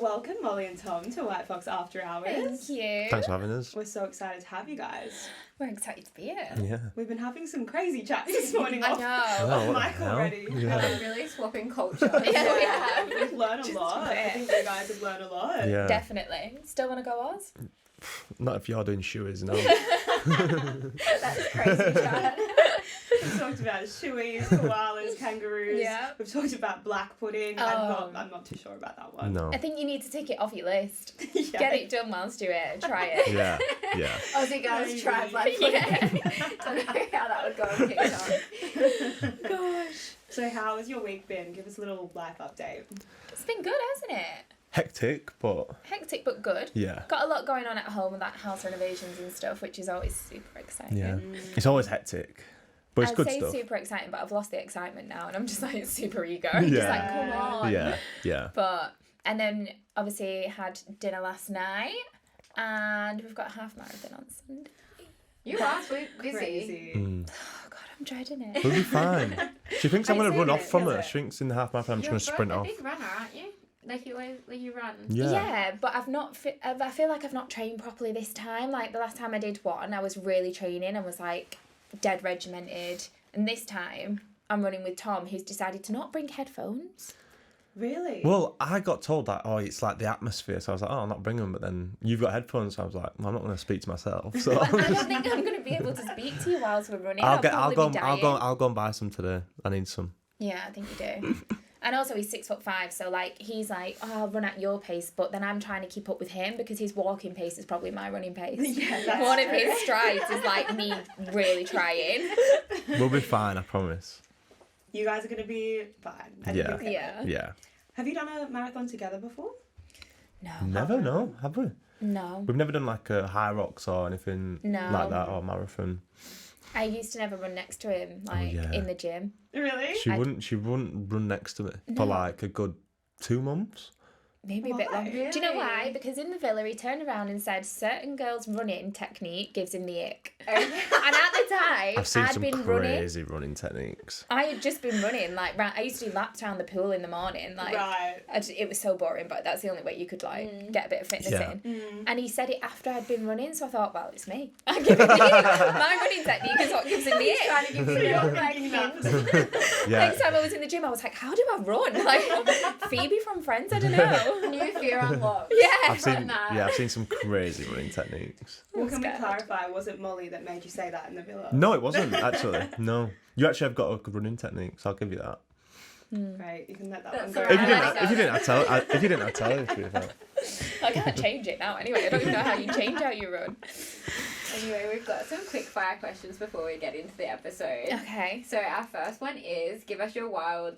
welcome Molly and Tom to White Fox After Hours. Thank you. Thanks for having us. We're so excited to have you guys. We're excited to be here. Yeah. We've been having some crazy chats this morning I off know. mic already. Yeah. Really swapping culture. Yeah. We've learned a lot. I think you guys have learned a lot. Yeah. Definitely. Still want to go Oz? Not if you're doing shoeies, no. That's crazy chat. We've talked about shoeies, koalas, kangaroos. Yeah. We've talked about black pudding. Oh. I'm not too sure about that one. No. I think you need to take it off your list. Yeah. Get it done whilst do it and try it. Yeah. Yeah. Aussie girls Maybe. try black pudding. Yeah. Don't know how that would go on TikTok. Gosh. So how has your week been? Give us a little life update. It's been good, hasn't it? Hectic, but Hectic but good. yeah. Got a lot going on at home with that house renovations and stuff, which is always super exciting. Yeah. It's always hectic, but it's I'd good say stuff. super exciting, but I've lost the excitement now, and I'm just like super ego. I'm just Yeah. like, come on. Yeah. Yeah. But and then obviously had dinner last night, and we've got a half marathon on Sunday. You are busy. Crazy. Mm. Oh God, I'm dreading it. We'll be fine. She thinks I'm I going to see run it, off from is her. it? She thinks in the half marathon I'm just going to You're sprint a off. big runner, aren't you? Like you run. Yeah. But I've not. I feel like I've not trained properly this time. Like the last time I did one, I was really training and was like dead regimented. And this time I'm running with Tom, who's decided to not bring headphones. Really? Well, I got told that, it's like the atmosphere. So I was like, I'm not bringing them. But then you've got headphones. So I was like, I'm not going to speak to myself. So I don't think I'm going to be able to speak to you whilst we're running. I'll probably go be dying. I'll go and buy some today. I need some. Yeah, I think you do. And also he's 6'5", so like he's like, I'll run at your pace, but then I'm trying to keep up with him because his walking pace is probably my running pace. Yeah, that's One of true. his strides is like me really trying. We'll be fine, I promise. You guys are going to be fine. I think Yeah. you'll get Yeah. there. Yeah. Have you done a marathon together before? No. Never, no, have we? No. We've never done like a high rocks or anything No. like that or marathon. I used to never run next to him, like yeah. in the gym. Really? She wouldn't run next to me No. for like a good 2 months. Maybe a bit Why? longer. Do you know why? Really? Because in the villa he turned around and said certain girls' running technique gives him the ick. Okay. And at the time, I've seen I'd some been running. crazy running techniques. I had just been running, like, I used to do laps around the pool in the morning, like, Right. it was so boring, but that's the only way you could, like, get a bit of fitness Yeah. in. And he said it after I'd been running, so I thought, well, it's me. I'll give it to you. My running technique is what gives him the Trying ick. to give So you you're a like thinking that. Yeah. Next time I was in the gym, I was like, how do I run? Like, Phoebe from Friends, I don't know. new fear unlocked. Yeah. I've seen that. I've seen some crazy running techniques. Well, can we scared. clarify, was it Molly that made you say that in the villa? No, it wasn't actually. No. You actually have got a good running technique, so I'll give you that. Right, you can let that one That's go. all If you right. didn't, if you didn't, I'd tell you. To be fair. I can't change it now anyway. I don't even know how you change how you run. Anyway, we've got some quick fire questions before we get into the episode. Okay. So our first one is give us your wild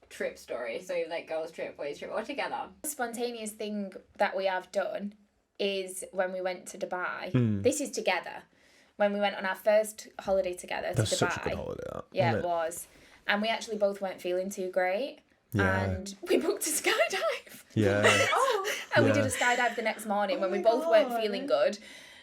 trip story. So like girls trip, boys trip, or together. The spontaneous thing that we have done is when we went to Dubai. Hmm. This is together. When we went on our first holiday together to That's Dubai. such a good holiday. That, Yeah, wasn't it was. And we actually both weren't feeling too great. Yeah. And we booked a skydive. Yeah. And we did Yeah. a skydive the next morning Oh when we my both weren't God. feeling good.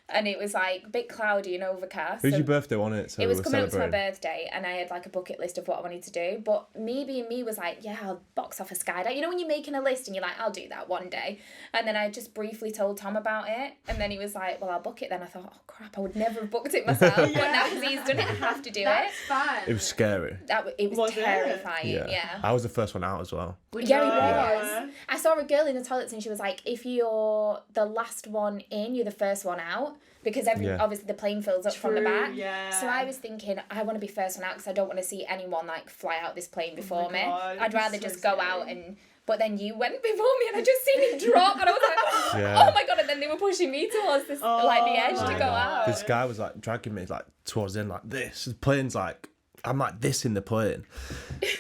And it was like a bit cloudy and overcast. Who's so your birthday on it? So it was we're coming up to my celebrating. birthday and I had like a bucket list of what I wanted to do. But me being me was like, yeah, I'll box off a skydive. You know when you're making a list and you're like, I'll do that one day. And then I just briefly told Tom about it. And then he was like, well, I'll book it then. I thought, oh crap, I would never have booked it myself. But now because he's done it, I have to do That's it. fun. It was scary. It was Was it? terrifying, yeah. I was the first one out as well. Would Yeah, you- he Yeah. was. I saw a girl in the toilets and she was like, if you're the last one in, you're the first one out. Because Yeah. obviously the plane fills up from the True, back. yeah. So I was thinking, I want to be first one out because I don't want to see anyone like fly out this plane before me. God, I'd rather so just go scary. out and... But then you went before me and I just seen you drop and I was like, Yeah. oh my God. And then they were pushing me towards this, like the edge to my go God. out. This guy was like dragging me like towards the end like this. The plane's like, I'm like this in the plane.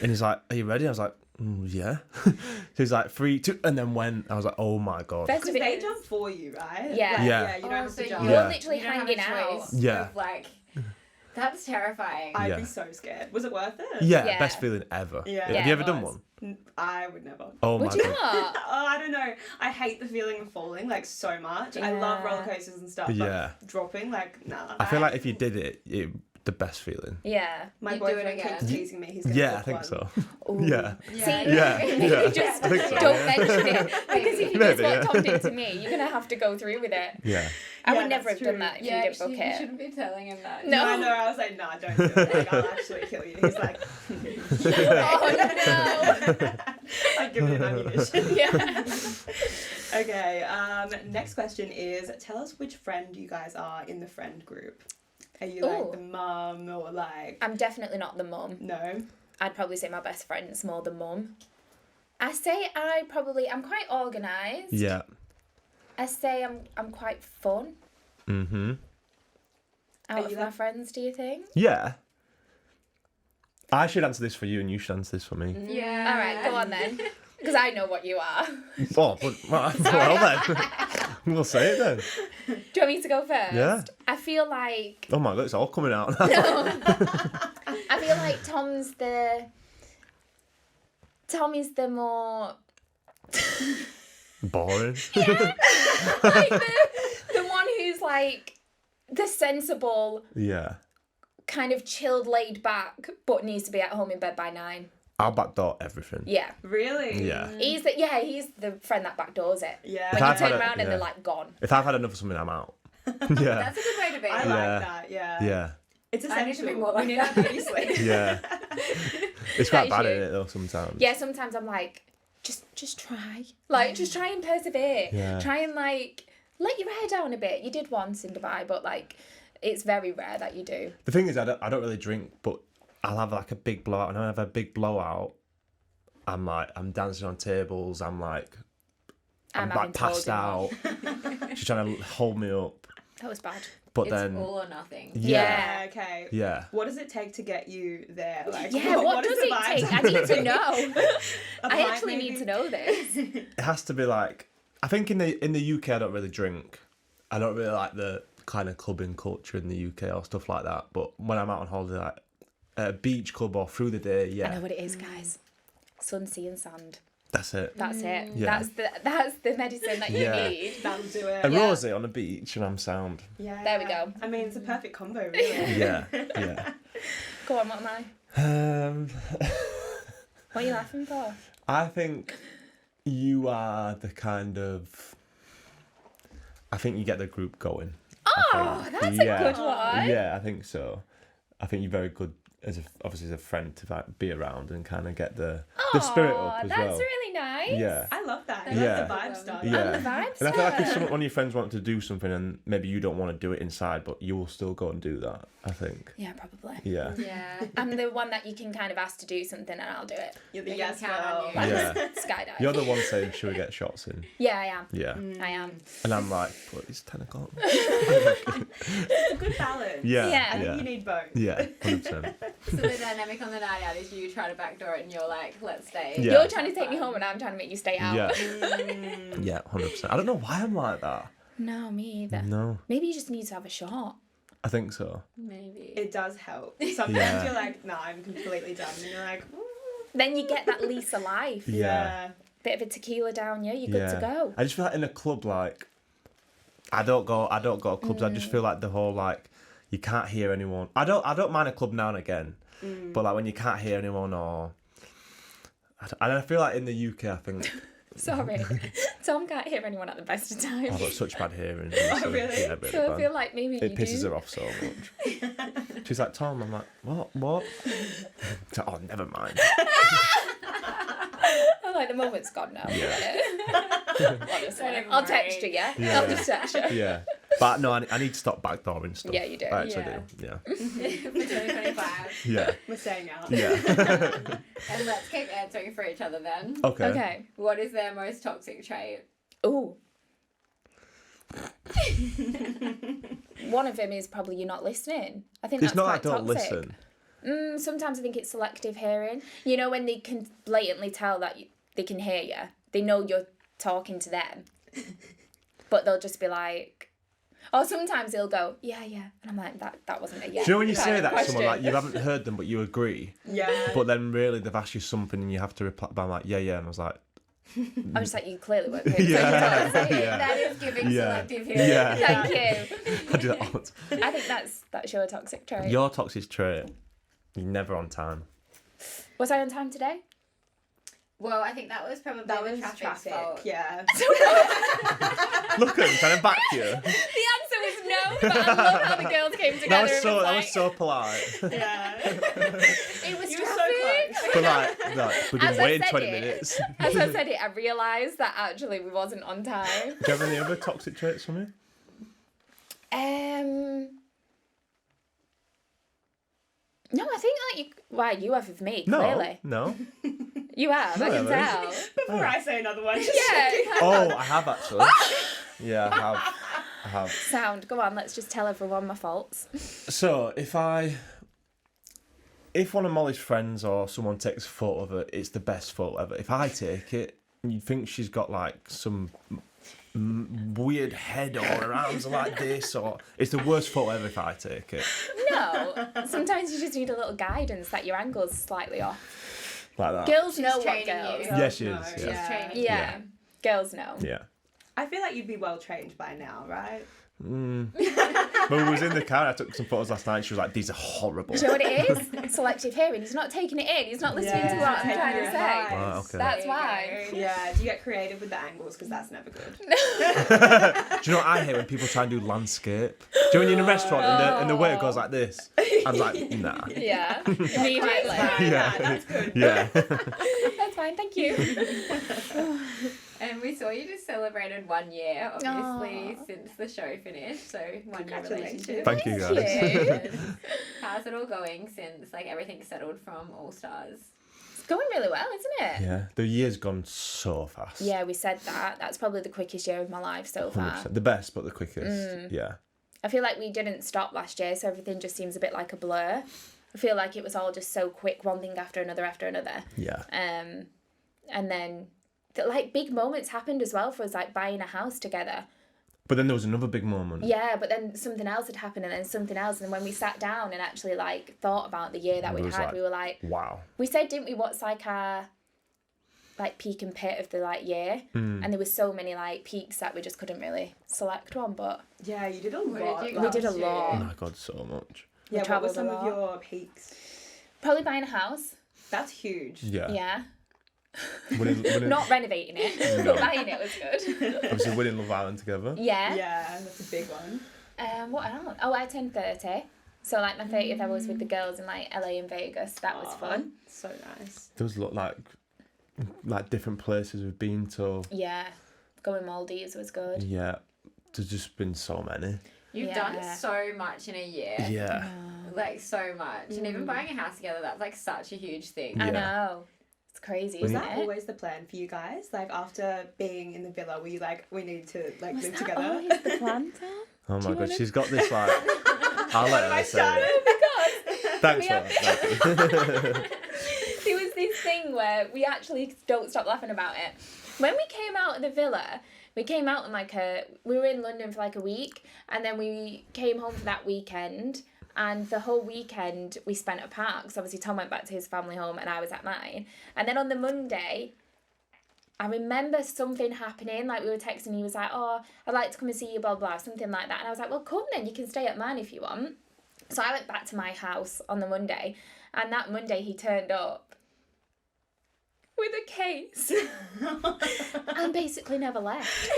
And he's like, are you ready? I was like, yeah. So he's like 3, 2, and then when I was like, oh my God. Best Because of it they is- jump for you, right? Yeah. Like, Yeah. you don't Oh, have so to you're jump. You're Yeah. literally You don't have hanging a out. choice Yeah. of, that's terrifying. I'd Yeah. be so scared. Was it worth it? Yeah, Yeah. best feeling ever. Yeah. Have Yeah, you ever it done was. one? I would never. Oh my Would you God. not? Oh, I don't know. I hate the feeling of falling like so much. I love Yeah. roller coasters and stuff. Yeah. But dropping, like, nah. I feel like if you did it, the best feeling. Yeah. My You'd do it boyfriend keeps again. teasing me. He's gonna Yeah, I book think one. so. Ooh. Yeah. See, Yeah, maybe yeah. just I think so, don't yeah. mention it. Because if you Maybe, do what yeah. Tom did to me, you're going to have to go through with it. Yeah. I Yeah, would never have that's done true. that if Yeah, you didn't book actually, you it. shouldn't be telling him that. No. I know. I was like, nah, don't do it. Like, I'll actually kill you. He's like, Oh, no. I'll give you an ammunition. Yeah. Okay. Next question is: tell us which friend you guys are in the friend group. Are you like Ooh. the mum or like? I'm definitely not the mum. No. I'd probably say my best friend's more the mum. I say I'm quite organised. Yeah. I say I'm quite fun Mm-hmm. out Are of you my that- friends, do you think? Yeah. I should answer this for you and you should answer this for me. Yeah. All right, go on then. Because I know what you are. Oh, well then. We'll say it then. Do you want me to go first? Yeah. I feel like Oh my God, it's all coming out now. I feel like Tom is the more Boring. like the one who's like the sensible, Yeah. kind of chilled, laid back, but needs to be at home in bed by 9. I'll backdoor everything. Yeah. Really? Yeah. He's the friend that backdoors it. Yeah. When If you I've had turn a- around and yeah. they're like gone. If I've had enough of something, I'm out. Yeah. That's a good way to be. I like Yeah. that. Yeah. Yeah. It's I need essential. to be more like We need that. that obviously. Yeah. It's quite That bad is in you. it though sometimes. Yeah, sometimes I'm like, just try. Like, just try and persevere. Yeah. Try and like let your hair down a bit. You did once in Dubai, but like it's very rare that you do. The thing is, I don't really drink, but I'll have like a big blowout, and when I have a big blowout, I'm dancing on tables. I'm like having passed told out. She's trying to hold me up, That was bad. but It's then all or nothing. yeah, Yeah. Okay. yeah. What does it take to get you there? Like, Yeah, what is does the it vibe? take? I need to know. A I pint, actually maybe? need to know this. It has to be like, I think in the UK I don't really drink. I don't really like the kind of clubbing culture in the UK or stuff like that. But when I'm out on holiday, like at a beach club or through the day, I know yeah, what it is, guys. Sun, sea, and sand. that's it. That's it. Yeah. That's the medicine that you Yeah. need. That'll do it. A Yeah. rosé on the beach and I'm sound. Yeah. There we go. I mean, it's a perfect combo, really. Yeah, yeah. Go on, what am I? What are you laughing for? I think you are the kind of. I think you get the group going. Oh, that's a good one. Yeah, I think so. I think you're very good obviously as a friend to like, be around and kind of get the spirit up as that's well. really nice. Yeah. I love that. I Yeah. love the vibe stuff. Yeah. And the vibes. And I feel like if one of your friends want to do something and maybe you don't want to do it inside, but you will still go and do that, I think. Yeah, probably. Yeah. Yeah. I'm the one that you can kind of ask to do something and I'll do it. You're the They yes can count on girl. you. Yeah. Skydive. You're the one saying, should we get shots in? Yeah, I am. Yeah. I am. And I'm like, but it's 10 o'clock. It's a good balance. Yeah. Yeah. I think Yeah. you need both. Yeah, 100%. So the dynamic on the night out is you try to backdoor it and you're like, let's stay. Yeah. You're trying to take me home and I'm trying to make you stay out. Yeah. Mm. Yeah, 100%. I don't know why I'm like that. No, me either. No, Maybe you just need to have a shot. I think so. Maybe. It does help. Sometimes Yeah. you're like, nah, I'm completely done. And you're like, ooh. Then you get that lease of life. Yeah. Bit of a tequila down you, you're good to go. I just feel like in a club, like, I don't go to clubs. I just feel like the whole, like, you can't hear anyone. I don't mind a club now and again, but like when you can't hear anyone or, and I feel like in the UK, I think Sorry. Tom can't hear anyone at the best of times. I've got such bad hearing. Oh, really? Yeah, really So I bad. feel like maybe It you pisses do. her off so much. She's like, Tom, I'm like, what? She's like, oh, never mind. I'm like, the moment's gone now. Yeah. Honestly. Don't even I'll text you, worry. yeah? Yeah. I'll just text you. Yeah. But no, I need to stop backdooring stuff. Yeah, you do. I actually Yeah. do. Yeah. For 2025. Yeah. We're staying out. Yeah. And let's keep answering for each other then. Okay. Okay. What is their most toxic trait? Ooh. One of them is probably you're not listening. I think It's that's not quite I don't toxic. listen. Sometimes I think it's selective hearing. You know, when they can blatantly tell that they can hear you, they know you're talking to them, but they'll just be like, or sometimes they'll go, yeah, and I'm like, that wasn't a yes. Do you know when you kind say of that to someone, like, question. you haven't heard them, but you agree, Yeah. but then really they've asked you something and you have to reply, but I'm like, yeah, and I was like, I'm just like, you clearly weren't paying Yeah. attention. Yeah. That is giving Yeah. selective here. Yeah. Thank you. I do that all the time. I think that's your toxic trait. Your toxic trait, you're never on time. Was I on time today? Well, I think that was probably That the was traffic's traffic. fault. Yeah. Look at him, trying to back you. The answer was no, but I love how the girls came together. That was and so. That like, was so polite. Yeah. It was You were traffic. so close. But like we've As been I waiting said 20 it. minutes. As I said it, I realised that actually we wasn't on time. Do you have any other toxic traits for me? No, I think like you have with me, clearly. No. You have, I can No, tell. Before I say another one. Just Yeah. Oh, I have actually. Yeah, I have. Sound, go on, let's just tell everyone my faults. So if one of Molly's friends or someone takes a photo of it, it's the best photo ever. If I take it, you think she's got like some weird head or her arms are like this, or it's the worst photo ever if I take it. No, sometimes you just need a little guidance that your angle's slightly off. Like that. Girls know what training girls. you. Yeah, she No, is. She's Yeah. training. Yeah. Girls know. Yeah. I feel like you'd be well trained by now, right? But we was in the car. I took some photos last night. She was like, "These are horrible." Do you know what it is? Selective hearing. He's not taking it in. He's not listening to what I'm Taking trying your to say. advice. Right, okay. That's There you why. go. Yeah. Do you get creative with the angles? Because that's never good. Do you know what I hate when people try and do landscape? Do you know when you're in a restaurant and the waiter goes like this? I'm like, nah. Yeah. Immediately. Yeah. That's good. Yeah. That's fine, thank you. And we saw you just celebrated 1 year, obviously, Aw. since the show finished. So 1 year Congratulations. relationship. Thank you, guys. Thank you. How's it all going since like everything's settled from All Stars? It's going really well, isn't it? Yeah. The year's gone so fast. Yeah, we said that. That's probably the quickest year of my life so far. 100%. The best, but the quickest. Yeah. I feel like we didn't stop last year, so everything just seems a bit like a blur. I feel like it was all just so quick, one thing after another after another. Yeah. And then, like, big moments happened as well for us, like buying a house together. But then there was another big moment. Yeah, but then something else had happened, and then something else. And when we sat down and actually, like, thought about the year that It we'd was had, like, we were like, wow. we said, didn't we, what's like our like peak and pit of the like year? And there was so many like peaks that we just couldn't really select one, but Yeah, you did a What lot. did you we did a last year? lot. Oh my God, so much. Yeah, what were travelled a some of lot. your peaks? Probably buying a house. That's huge. Yeah. Yeah. Winning, Not renovating it, but buying it was good. obviously winning Love Island together. Yeah. Yeah, that's a big one. What else? Oh, I turned 30. So like my 30th I was with the girls in like LA and Vegas. That was Aw, fun. So nice. There was like different places we've been to. Yeah. Going Maldives was good. Yeah. There's just been so many. You've Yeah. done so much in a year. Yeah. Like so much. And even buying a house together, that's like such a huge thing. I Yeah. know. It's crazy, Was isn't that it? always the plan for you guys? Like after being in the villa, were you like, we need to like Was live that together? always the plan, Tom? Oh Do my you God, wanna- she's got this like. I'll let her say started? it. Oh my god! Thanks We for have- that. There was this thing where we actually don't stop laughing about it. When we came out of the villa, we came out on we were in London for like a week, and then we came home for that weekend, and the whole weekend we spent at parks. Obviously Tom went back to his family home and I was at mine. And then on the Monday, I remember something happening, like we were texting, he was like, oh, I'd like to come and see you, blah, blah, something like that. And I was like, well, come then, you can stay at mine if you want. So I went back to my house on the Monday, and that Monday he turned up with a case and basically never left.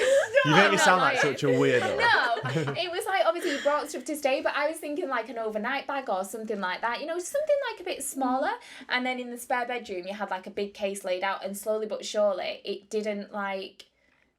You make me not sound like lying. such a weirdo. No, it was like, obviously he brought stuff to stay, but I was thinking like an overnight bag or something like that, you know, something like a bit smaller. And then in the spare bedroom you had like a big case laid out, and slowly but surely it didn't like,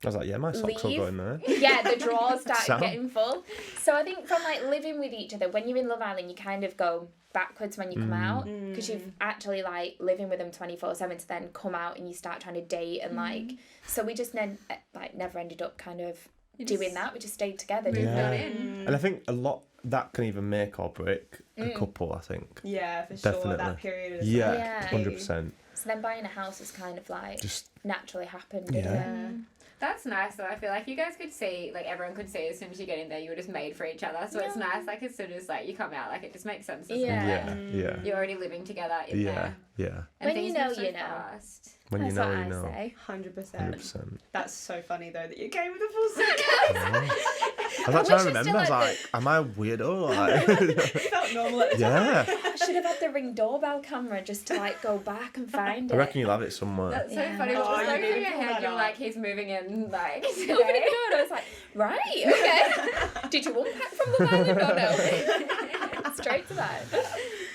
I was like, yeah, my socks will Leave. go in there. yeah, the drawers started Sam? getting full. So I think from like living with each other, when you're in Love Island, you kind of go backwards when you come out, because you've actually like living with them 24/7 to then come out and you start trying to date and like, so we just never ended up kind of doing that. We just stayed together, didn't Yeah. Got we? in. And I think a lot that can even make or break a couple, I think. Yeah, for sure. Definitely. That period is Yeah, Yeah. 100%. So then buying a house was kind of like Just naturally happened, didn't Yeah. it? That's nice though. I feel like you guys could see, like everyone could see as soon as you get in there, you were just made for each other. So it's nice, like as soon as like you come out, like it just makes sense. Doesn't it? Yeah. You're already living together in there. Yeah. And When you things know, move so you know. fast. When That's you know, what you I know. say. 100%. 100%. That's so funny though that you came with a full suitcase. I was like trying to wish we remember. still I was had like, am I a weirdo? Like, It felt normal at the time. yeah. I should have had the Ring doorbell camera just to like go back and find it. I reckon you'll have it somewhere. That's so Yeah. funny. What Oh, was you like need in to your pull head? that You're up. like, he's moving in, like, Opening the door and I was like, right, okay. Did you unpack from the island or no? Straight to that.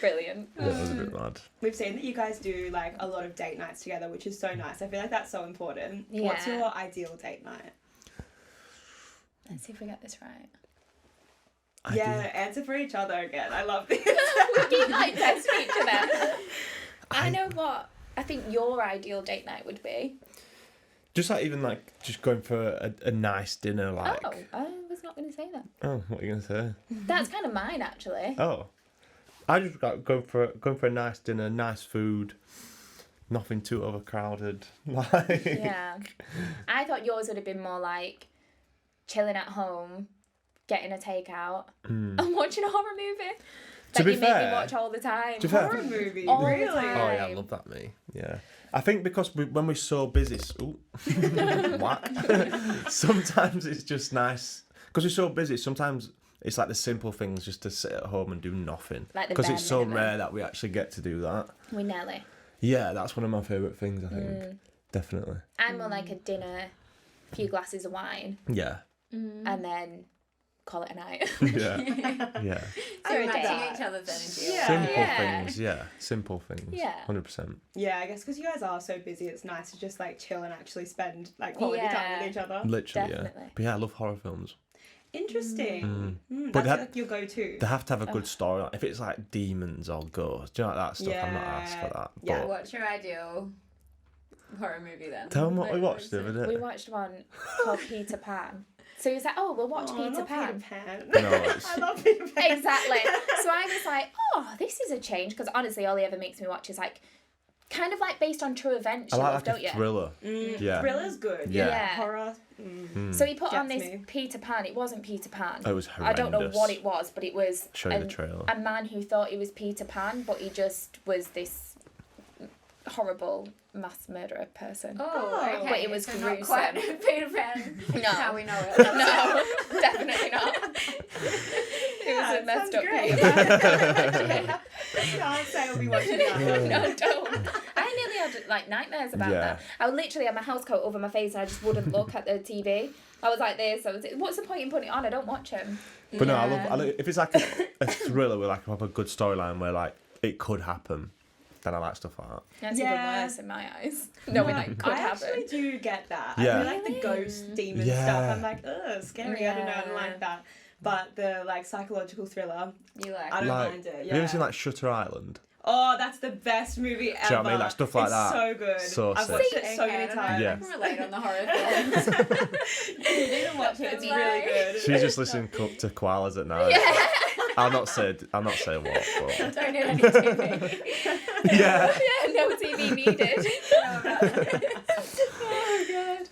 Brilliant. Yeah, it was a bit mad. We've seen that you guys do like a lot of date nights together, which is so nice. I feel like that's so important. Yeah. What's your ideal date night? Let's see if we get this right. Yeah, answer for each other again. I love this. We keep like testing each other. I know what I think your ideal date night would be. Just like even like just going for a nice dinner, like. Oh, I was not going to say that. Oh, what are you gonna say? That's kind of mine actually. Oh, I just got going for a nice dinner, nice food, nothing too overcrowded. Like. Yeah. I thought yours would have been more like chilling at home, getting a takeout, and watching a horror movie. To That be you make me fair- watch all the time. to be fair- Horror movie, All the really? time. Oh yeah, I love that, me. Yeah, I think because when we're so busy, whack. Sometimes it's just nice because we're so busy. Sometimes it's like the simple things, just to sit at home and do nothing. Like the Because bare it's so minimum. rare that we actually get to do that. With Nelly. Yeah, that's one of my favourite things. I think definitely. I'm more like a dinner, few glasses of wine, Yeah, and then call it a night. yeah, yeah. I So like a that. Matching each other's energy. Yeah. Simple Yeah. things. Yeah, simple things. Yeah. 100%. Yeah, I guess because you guys are so busy, it's nice to just like chill and actually spend like quality time Yeah. with each other. Literally, Definitely. yeah. But yeah, I love horror films. Interesting. But That's that- like your go-to. They have to have a good story. If it's like demons or ghosts, do you know like that stuff? I'm not asked for that. Yeah. But What's your ideal horror movie then? tell them what we Like, watched the other We day. watched one called Peter Pan. So he was like, oh, we'll watch Oh, Peter not Pan. Peter Pan. No, it's- I love Peter Pan. Exactly. So I was like, oh, this is a change. Because honestly, all he ever makes me watch is like, kind of like based on true events, I you like love, like don't a you? thriller. Yeah. Thriller's good. Yeah. Yeah. Horror. So he put on Gets this me. Peter Pan. It wasn't Peter Pan. It was I don't know horrendous. what it was, but it was Show you the trailer. a man who thought he was Peter Pan, but he just was this horrible mass murderer person. Oh, okay. But it was so not quite gruesome. Peter Pan. No. How we know it. No, definitely not. It was a messed up great. Peter Pan. Can't say I'll be watching that. No, don't. I nearly had like nightmares about Yeah. that. I would literally have my house coat over my face and I just wouldn't look at the TV. I was like this. What's the point in putting it on? I don't watch them. But no, I love if it's like a thriller with like a proper good storyline where like it could happen, then I like stuff like that. That's Yeah. even worse in my eyes. Knowing that it could I happen. actually do get that. Yeah. I feel like the ghost demon Yeah. stuff. I'm like, ugh, scary. I don't know. I don't Yeah. like that. But the like psychological thriller, You like I don't Like, mind it. have Yeah. you ever seen like Shutter Island? Oh, that's the best movie ever. you know what I mean? Like, stuff like it's that. so good. So I've sick. watched it so Okay, many I don't know if times. Yeah. I can relate on the horror films. You need to watch it. It's Like- really good. She's just listening to koalas at night. I'll not say what, but Don't need any TV. yeah. Yeah, no TV needed. Oh god.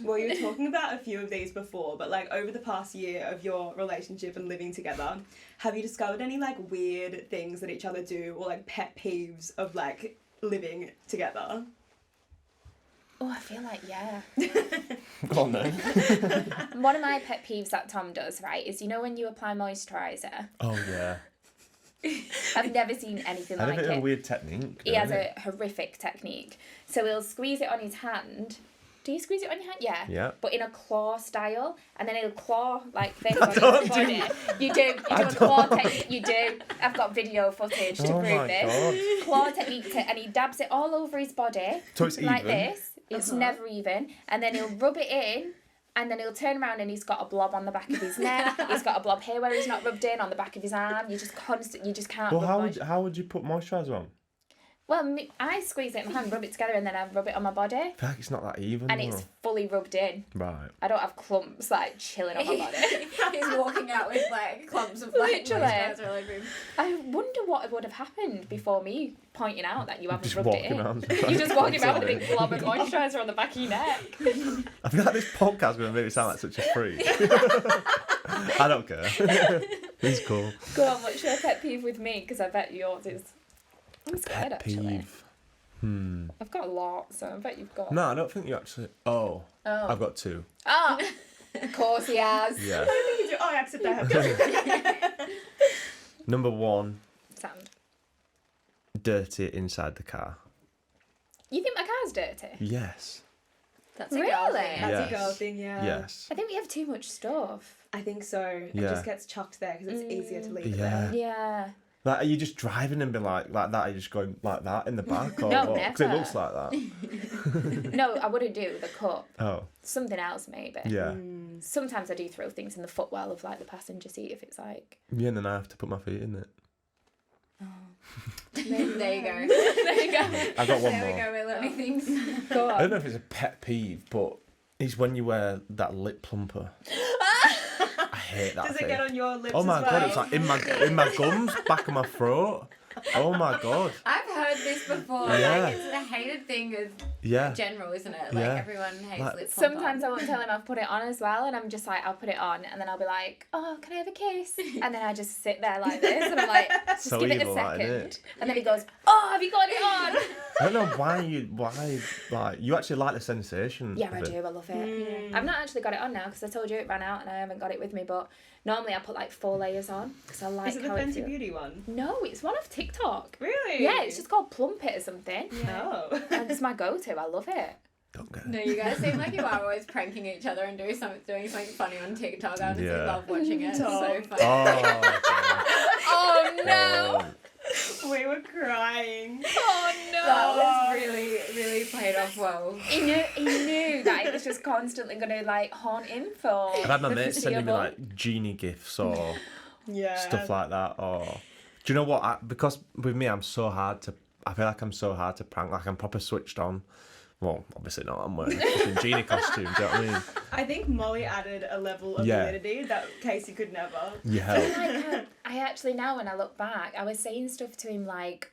Well, you were talking about a few of these before, but like over the past year of your relationship and living together, have you discovered any like weird things that each other do or like pet peeves of like living together? Oh, I feel like yeah. Go on then. One of my pet peeves that Tom does, right, is you know when you apply moisturiser? Oh yeah. I've never seen anything I like think it's a it. weird technique. He has don't a horrific technique. So he'll squeeze it on his hand. Do you squeeze it on your hand? Yeah. Yeah. But in a claw style, and then he'll claw like this on his body. You do. You do a claw technique. You do. I've got video footage to Oh prove my this. God. Claw technique, and he dabs it all over his body. So it's like even? this. It's never even. And then he'll rub it in. And then he'll turn around and he's got a blob on the back of his neck. He's got a blob here where he's not rubbed in on the back of his arm. You just can't. Well, rub how would you put moisturiser on? Well, I squeeze it in my hand, rub it together, and then I rub it on my body. I feel like it's not that even. And it's fully rubbed in. Right. I don't have clumps like chilling on my body. He's walking out with like clumps of like Literally. moisturiser all over him. I wonder what would have happened before me pointing out that you haven't Just rubbed it walking in. around. You're just walking around with a big blob of moisturiser on the back of your neck. I feel like this podcast is going to make me sound like such a freak. I don't care. It's cool. Go on, what's your pet peeve with me? Because I bet yours is. I'm scared Pet actually. peeve. I've got a lot, so I bet you've got. No, I don't think you actually. Oh. Oh. I've got 2. Oh, of course he has. Yeah. I don't think you do. Oh, I accept I have. Number 1, Sound. dirty inside the car. You think my car's dirty? Yes. That's a girl Really? thing. That's Yes. a girl thing, yeah. Yes. I think we have too much stuff. I think so. It Yeah. just gets chucked there because it's easier to leave it Yeah. there. Yeah. Like, are you just driving and be like that? Are you just going like that in the back? Or No, what? 'Cause it never. looks like that. No, I wouldn't do the cup. Oh. Something else maybe. Yeah. Sometimes I do throw things in the footwell of like the passenger seat if it's like. Yeah, and then I have to put my feet in it. There you go. There you go. I got one There we more. go, we're learning things. Go I don't on. know if it's a pet peeve, but it's when you wear that lip plumper. I hate that Does thing. it get on your lips Oh my as well? god, it's like in my gums, back of my throat. Oh my god. I've heard this before. Yeah. Like, it's a hated thing in Yeah. general, isn't it? Like, Yeah. everyone hates Like- lip plumper. Sometimes I won't tell him I've put it on as well, and I'm just like, I'll put it on, and then I'll be like, oh, can I have a kiss? And then I just sit there like this, and I'm like, just So give it a evil, that, second. innit? And then he goes, oh, have you got it on? I don't know why like you actually like the sensation. Yeah, of I it. do. I love it. I've not actually got it on now because I told you it ran out and I haven't got it with me. But normally I put like 4 layers on because I like Is it the how it Fenty feels. Beauty one? No, it's one of TikTok. Really? Yeah, it's just called Plump It or something. Oh. And it's my go-to. I love it. Don't get No, it. you guys seem like you are always pranking each other and doing something funny on TikTok. I honestly Yeah. love watching it. It's so Tom. funny. Oh, Oh no! God. We were crying. Oh That no! was really, really played off well. He knew that it was just constantly gonna like haunt him for. I've had my the mates sending me foreseeable. like genie gifts or Yeah. stuff like that. Or do you know what? Because with me, I feel like I'm so hard to prank. Like I'm proper switched on. Well, obviously not. I'm wearing a fucking genie costume. Do you know what I mean? I think Molly added a level of Yeah. validity that Casey could never. Yeah. Like, I actually now when I look back, I was saying stuff to him like,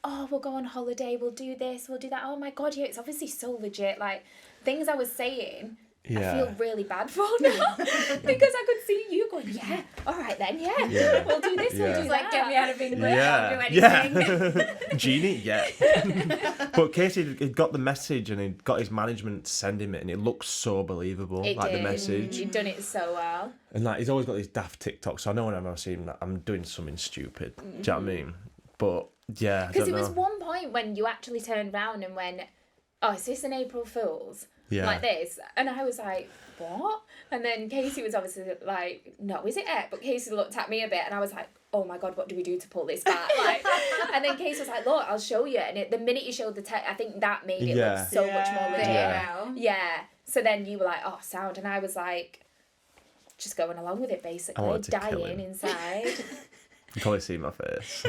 oh, we'll go on holiday, we'll do this, we'll do that. Oh my god, yeah, it's obviously so legit. Like things I was saying, I Yeah. feel really bad for now because I could see you going, yeah, all right then, yeah, Yeah. we'll do this, we'll Yeah. do It's that. like, get me out of England, Yeah, I'll do anything. yeah. Genie, yeah. But Casey had got the message and he'd got his management to send him it, and it looks so believable. It like did. the message, You've done it so well. and like he's always got these daft TikToks. So I know whenever I see him, like, I'm doing something stupid. Do you know what I mean? But yeah, I Because don't it was know. one point when you actually turned round and went, oh, is this an April Fool's? Yeah. Like this. And I was like, what? And then Casey was obviously like, no, is it it? But Casey looked at me a bit and I was like, oh my God, what do we do to pull this back? Like, and then Casey was like, look, I'll show you. And the minute you showed the text, I think that made it Yeah. look so much more Yeah. legit. Yeah. Wow. Yeah. So then you were like, oh, sound. And I was like, just going along with it, I basically. wanted to kill Dying him. inside. You probably see my face.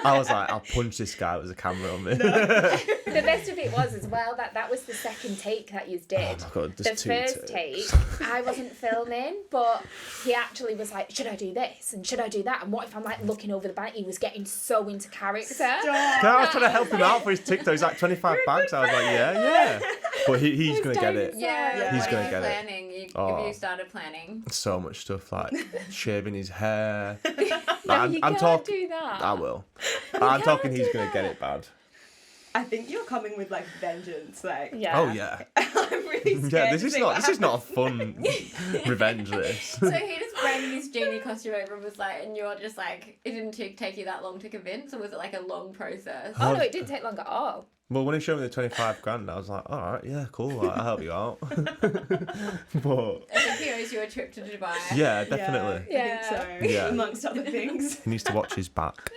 I was like, I'll punch this guy with a camera on me. The best of it was as well that was the second take that you did. Oh my God, The there's two first takes. take, I wasn't filming, but he actually was like, should I do this? And should I do that? And what if I'm like looking over the back? He was getting so into character. I was trying to help him out for his TikTok. He's like 25 bags. I was like, yeah. But he's going to get it. Yeah, He's what gonna are you get it. planning? Oh. Have you started planning? So much stuff, like shaving his hair. No, I'm you can't talking. do that. I will. I'm talking. can't He's do going to get that. it bad. I think you're coming with like vengeance. Like, Yeah. Oh yeah. I'm really scared. Yeah. This to is see not. what This is not a happens. fun revenge. This. So he just brought this genie costume over and was like, and you're just like, it didn't take you that long to convince, or was it like a long process? Oh no, it didn't take long at all. Well, when he showed me the 25 grand, I was like, all right, yeah, cool. I'll help you out. But I think he owes you a trip to Dubai. yeah, definitely. Yeah, I think so. Yeah. Amongst other things. He needs to watch his back.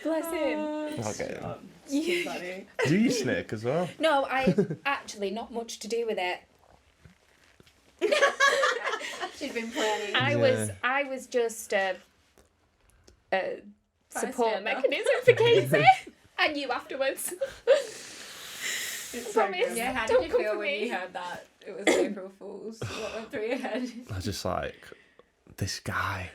Bless him. Okay. It's too funny. Do you snake as well? No, I've actually not much to do with it. She'd been planning. I was just support Bystander. mechanism for Casey. And you afterwards. It's so Promise. good. Yeah, how Don't did you come feel for when me. you heard that it was April Fool's? What went through your head? I was just like, this guy.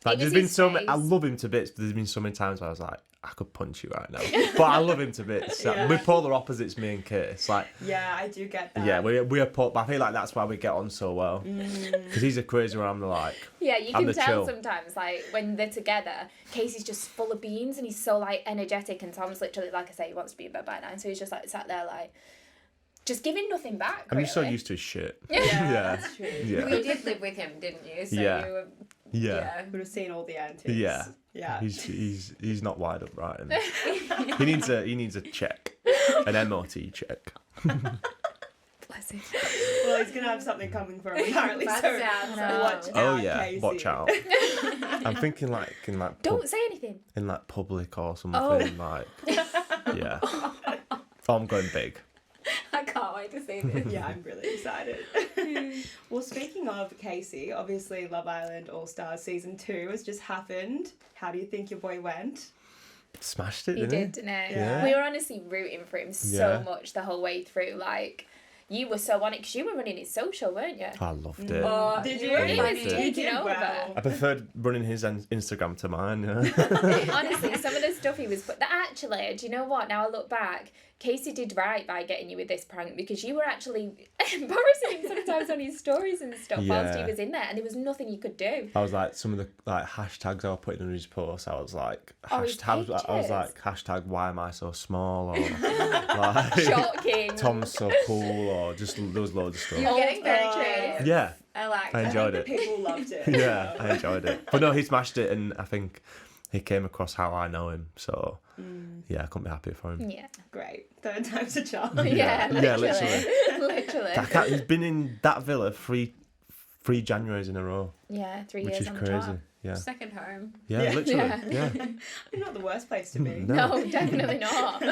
Like, It there's was been his so many. I face. love him to bits, but there's been so many times where I was like, I could punch you right now. But I love him to bits. Yeah. We're polar opposites, me and Kate. It's like, Yeah, I do get that. yeah, we're polar. I feel like that's why we get on so well. Because he's a crazy one. I'm like, Yeah, you I'm can the tell chill. sometimes, like, when they're together, Casey's just full of beans and he's so, like, energetic, and Tom's literally, like I say, he wants to be in bed by 9, so he's just, like, sat there, like, just giving nothing back, I'm just so really. used to his shit. Yeah, Yeah. that's true. Yeah. You did live with him, didn't you? So Yeah. you were, Yeah. Would have seen all the antics. Yeah. Yeah. He's not wide up right. And he needs a check, an MOT check. Bless him. Well, he's gonna have something coming for him apparently. That So sounds watch like- Oh out, yeah, Casey. watch out. I'm thinking like in like Don't say anything. in like public or something Oh. like yeah. Oh, I'm going big. I can't wait to see this. Yeah, I'm really excited. Well, speaking of Casey, obviously Love Island All Stars season 2 has just happened. How do you think your boy went? Smashed it, He didn't did, didn't he? Yeah. We were honestly rooting for him so Yeah. much the whole way through. Like, you were so on it because you were running his social, weren't you? I loved it. Oh, Did you you? were He funny. was You taking did over. well. I preferred running his Instagram to mine. Yeah. Honestly, some of the stuff he was actually, do you know what? Now I look back, Casey did right by getting you with this prank because you were actually embarrassing him sometimes on his stories and stuff whilst he Yeah. was in there, and there was nothing you could do. I was like some of the like hashtags I was putting on his posts. I was like Oh, his I was pictures. like hashtag why am I so small or like Shocking. Tom's so cool or just there was loads of stuff. You're getting very Oh. creative. Yeah, I like I that. enjoyed The it. people loved it. Yeah, I enjoyed it. But no, he smashed it, and I think he came across how I know him. So yeah, I couldn't be happier for him. Yeah. Great. Third time's a charm. Yeah, Yeah, literally. literally. Literally. He's been in that villa three Januaries in a row, Yeah, 3 which years is on crazy. the trot. Yeah, Second home. yeah, Yeah. literally. Yeah. Yeah. Not the worst place to be. No. No, definitely not. No,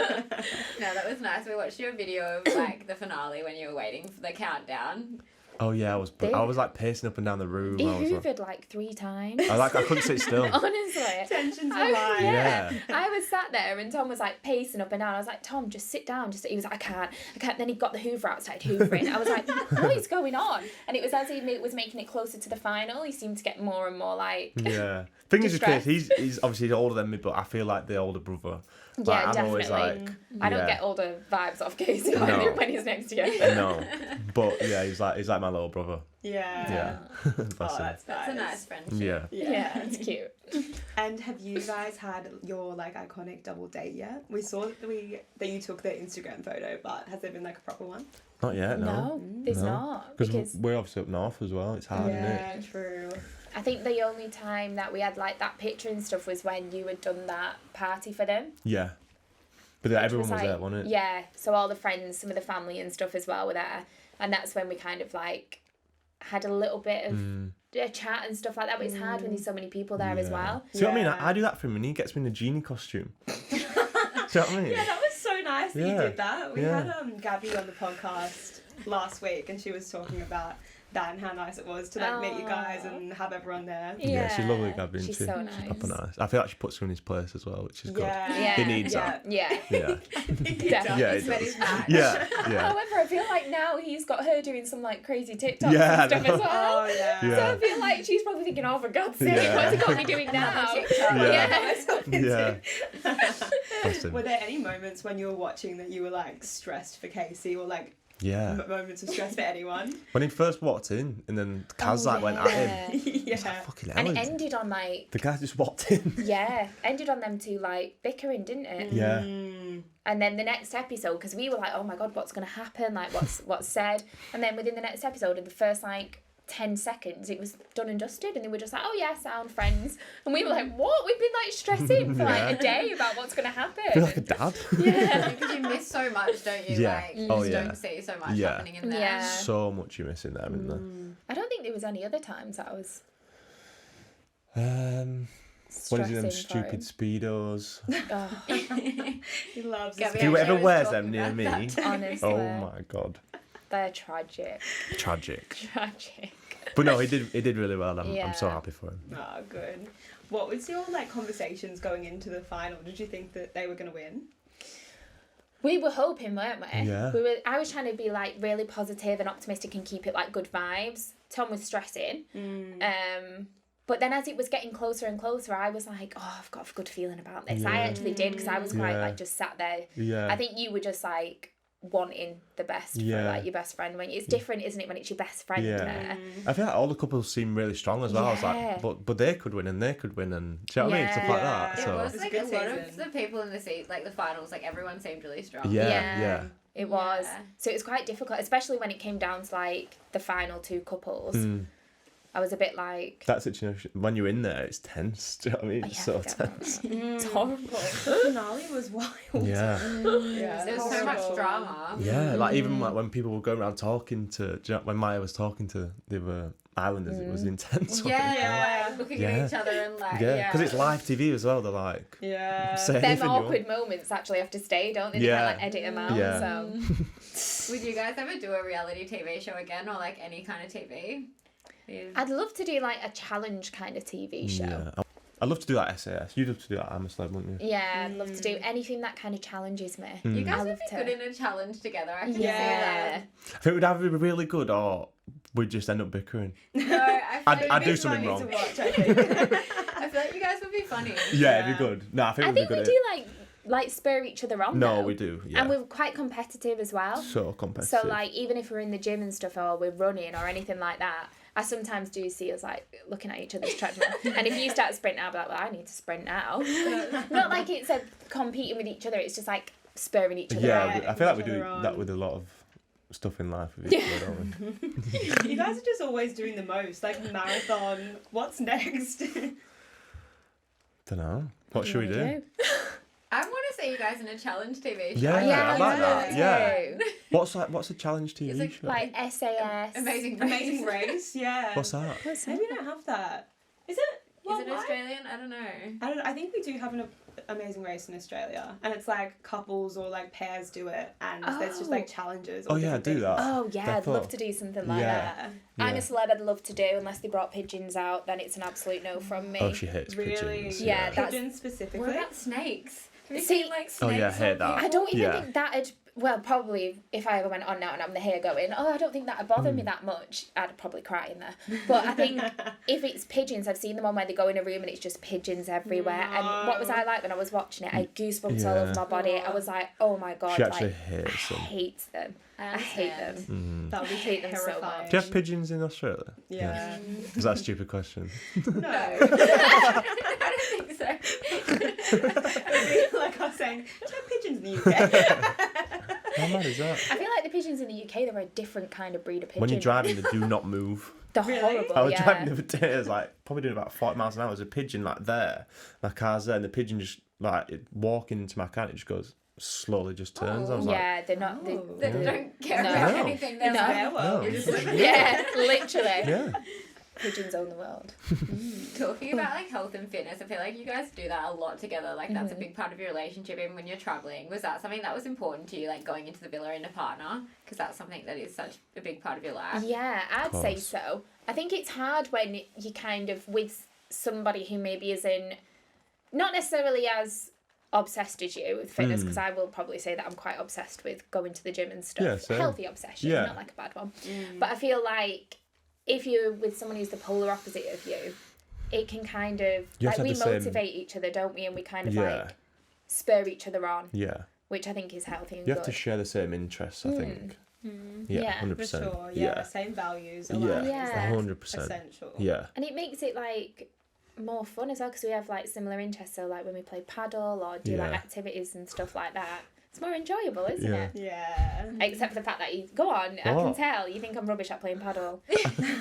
that was nice. We watched your video of like the finale when you were waiting for the countdown. Oh yeah, I was like pacing up and down the room. He I was like, hoovered like 3 times. I couldn't sit still. Honestly. Tensions are I- high. yeah. Yeah. I was sat there and Tom was like pacing up and down. I was like, Tom, just sit down. He was like, I can't. Then he got the hoover out, started hoovering. I was like, what is going on? And it was as he was making it closer to the final, he seemed to get more and more like, Yeah. Thing is, with Chris, Distressed. he's obviously older than me, but I feel like the older brother. yeah, Like, I'm definitely. always like, I don't yeah. get older vibes off Casey No. when he's next to you. No, but yeah, he's like my little brother. Yeah. Yeah. Oh, Bless him. that's That's a nice friendship. Yeah. Yeah, it's cute. And have you guys had your like iconic double date yet? We saw that you took the Instagram photo, but has there been like a proper one? Not yet, no. No, there's No. not. Because we're obviously up north as well. It's hard, isn't it? Yeah, true. I think the only time that we had like that picture and stuff was when you had done that party for them. Yeah. But yeah, Which everyone was like- there, wasn't it? Yeah, so all the friends, some of the family and stuff as well were there. And that's when we kind of like had a little bit of a chat and stuff like that. But it's hard when there's so many people there as Yeah. well. See what I mean? Yeah. I do that for him and he gets me in a genie costume. See what I mean? Yeah, that was so nice that you Yeah. did that. We Yeah. had Gabby on the podcast last week, and she was talking about that and how nice it was to like meet you guys Aw. and have everyone there. Yeah, she's lovely, Gabby, isn't She's she? so She's proper nice. nice. I feel like she puts him in his place as well, which is good. Yeah. He needs yeah. Yeah. Yeah. Definitely. Yeah, It's it when does. he's mad. Yeah, yeah. However, I feel like now he's got her doing some like crazy TikToks Yeah, and stuff I know. as well. Oh yeah. Yeah. So I feel like she's probably thinking, oh, for God's sake, Yeah. what's he got me doing now? TikTok. Yeah. Yeah. Yeah. Bless him. Were there any moments when you were watching that you were like stressed for Casey or like Yeah. moments of stress for anyone? When he first walked in and then Kaz like went at him. Yeah. It's like, fucking hell. And it is- ended on like, The guy just walked in. yeah, ended on them two like bickering, didn't it? Yeah. Mm. And then the next episode, because we were like, oh my God, what's going to happen? Like, what's said? And then within the next episode, in the first like 10 seconds, it was done and dusted. And they were just like, oh yeah, sound friends. And we were like, what? We've been like stressing for like a day about what's going to happen. I feel like a dad. Yeah. Because you miss so much, don't you? Yeah. Like, you Oh, just yeah. don't see so much Yeah. happening in there. Yeah. So much you missing there, isn't there? I don't think there was any other times that I was When stressing you them for stupid him. speedos. Oh, He loves Gabby his If whoever was wears talking them near about me, that. honestly. oh my god, They're tragic. tragic. Tragic. But no, he did really well. I'm so Yeah. happy for him. Oh, good. What was your like conversations going into the final? Did you think that they were going to win? We were hoping, weren't we? Yeah. I was trying to be like really positive and optimistic and keep it like good vibes. Tom was stressing. But then as it was getting closer and closer, I was like, oh, I've got a good feeling about this. I actually did, because I was quite Yeah. like just sat there. Yeah. I think you were just like wanting the best for Yeah. like your best friend. When it's different, isn't it, when it's your best friend Yeah. there? I feel like all the couples seem really strong as well. I was Yeah. like, but they could win and they could win, and do you know what I mean? Stuff like that. Yeah. So It was It's a like good a lot of season. the people in the seat, like the finals, like everyone seemed really strong. yeah. It was. Yeah. So it was quite difficult, especially when it came down to like the final two couples. I was a bit like, That situation, when you're in there, it's tense. Do you know what I mean? oh, It's yeah, so forget about tense. that. It's horrible. The finale was wild. Yeah. Yeah. There was so much drama. Yeah, like even like when people were going around talking to, do you know, when Maya was talking to the other islanders, it was intense. wasn't it? Yeah, like looking Yeah. at each other and like, Yeah, because it's live TV as well. They're like, Yeah. say Them anything you want. awkward moments actually have to stay, don't they? They Yeah. can't like edit them out. Yeah. So Would you guys ever do a reality TV show again, or like any kind of TV? I'd love to do like a challenge kind of TV show. Yeah. I'd love to do that SAS. You'd love to do that I'm a Celeb, wouldn't you? Yeah, I'd love to do anything that kind of challenges me. You I guys would love be to. good in a challenge together. I can see Yeah. that. I think we'd either be really good or we'd just end up bickering. No, I feel I'd like do you'd be something funny wrong. To watch, I think. I feel like you guys would be funny. Yeah, it'd be good. No, I think I we'd be think we good do like spur each other on. No, though. we do. Yeah. And we're quite competitive as well. so competitive. So like even if we're in the gym and stuff or we're running or anything like that, I sometimes do see us like looking at each other's treadmill. And if you start sprinting, I'll be like, well, I need to sprint now. Not like it's a competing with each other. It's just like spurring each other yeah, on. I feel like we each do other on. that with a lot of stuff in life with each other, don't we? You guys are just always doing the most. Like marathon. What's next? Don't know. What should we do? I want to see you guys in a challenge TV show. Yeah, Yeah, I like I'd that. love Yeah. to. What's a challenge TV It's like- show? Like SAS. Amazing Amazing Race. Yeah. What's that? Maybe we don't have that. Is it? Well, Is it why? Australian? I don't know. I think we do have an Amazing Race in Australia, and it's like couples or like pairs do it, and there's just like challenges. Oh or yeah, different do things. that. Oh yeah, I'd Therefore- love to do something like Yeah. that. Yeah. I'm a Yeah. celeb. I'd love to do unless they brought pigeons out. Then it's an absolute no from me. Oh, she hates Really? pigeons. Yeah, that's- Pigeons specifically. What about snakes? Have you See- seen like snakes? Oh, yeah, I hate on that. people? I don't even Yeah. think that'd. Well, probably if I ever went on now and I'm here going, oh, I don't think that'd bother me that much. I'd probably cry in there. But I think if it's pigeons, I've seen the one where they go in a room and it's just pigeons everywhere. And what was I like when I was watching it? I had goosebumps all over Yeah. my body. I was like, oh my god, She actually like, hates I them. hate them. I hate understand. them. That would be I hate them so terrifying. much. Do you have pigeons in Australia? Yeah. Is that a stupid question? No. I don't think so. Like I was saying, do you have pigeons in the UK? How mad is that? I feel like the pigeons in the UK, they're a different kind of breed of pigeon. When you're driving, they do not move. They're Really? horrible, I was yeah. driving the other day, it was like probably doing about 40 miles an hour. There's a pigeon like there. My car's there, and the pigeon just like walking into my car, and it just goes slowly, just turns. I was like, Yeah, they're not. Oh. They Yeah. don't care No. about No. anything. They're No. like, Yeah, well, No. you're just like, Yeah, literally. yeah. Pigeons own the world. talking about like health and fitness. I feel like you guys do that a lot together. Like that's a Mm-hmm. big part of your relationship. Even when you're traveling, was that something that was important to you, like going into the villa in a partner? Because that's something that is such a big part of your life. Yeah, I'd say course. so. I think it's hard when you kind of with somebody who maybe isn't not necessarily as obsessed as you with fitness, because I will probably say that I'm quite obsessed with going to the gym and stuff. Yeah, same. Healthy obsession, Yeah. not like a bad one. But I feel like if you're with someone who's the polar opposite of you, it can kind of You have like to we have the same- motivate each other, don't we? And we kind of Yeah. like spur each other on, Yeah. which I think is healthy and You good. have to share the same interests, I think. Yeah, Yeah. 100%. for sure. Yeah. Same values. Yeah, aligned is, Yeah. like, 100%. essential. Yeah. And it makes it like more fun as well because we have like similar interests. So like when we play paddle or do like Yeah. activities and stuff like that, it's more enjoyable, isn't Yeah. it? Yeah. Except for the fact that you go on, I can What? tell you think I'm rubbish at playing paddle.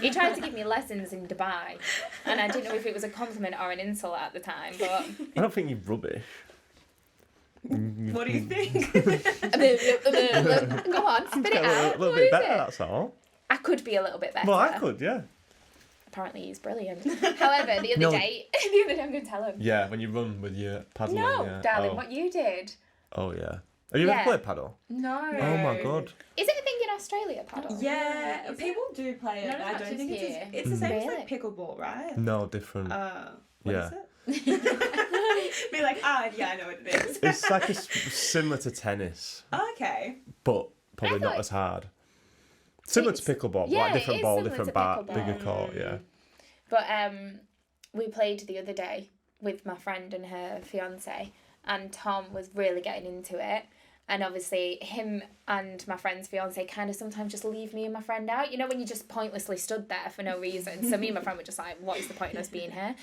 He tried to give me lessons in Dubai, and I didn't know if it was a compliment or an insult at the time. But I don't think you're rubbish. What do you think? go on, spit it Get out. a little What bit is better, it? that's all. I could be a little bit better. Well, I could, yeah. Apparently, he's brilliant. However, the other No. day, I'm going to tell him. Yeah, when you run with your paddle. No, yeah. darling, Oh. what you did. Oh, yeah. Have you Yeah. ever played paddle? No. Oh, my God. Is it a thing in Australia paddle? Yeah, Is people do play it. Not as I much don't as think here. it's the same as Really? like pickleball, right? No, different. What Yeah. is it? Be like, yeah, I know what it is. It's like similar to tennis, Okay. but probably I not thought- as hard. Similar to It's- pickleball, but yeah, like it different is ball, similar different to bat, pickleball. bigger court, yeah. But we played the other day with my friend and her fiance, and Tom was really getting into it. And obviously, him and my friend's fiance kind of sometimes just leave me and my friend out. You know, when you just pointlessly stood there for no reason. So me and my friend were just like, what is the point in us being here?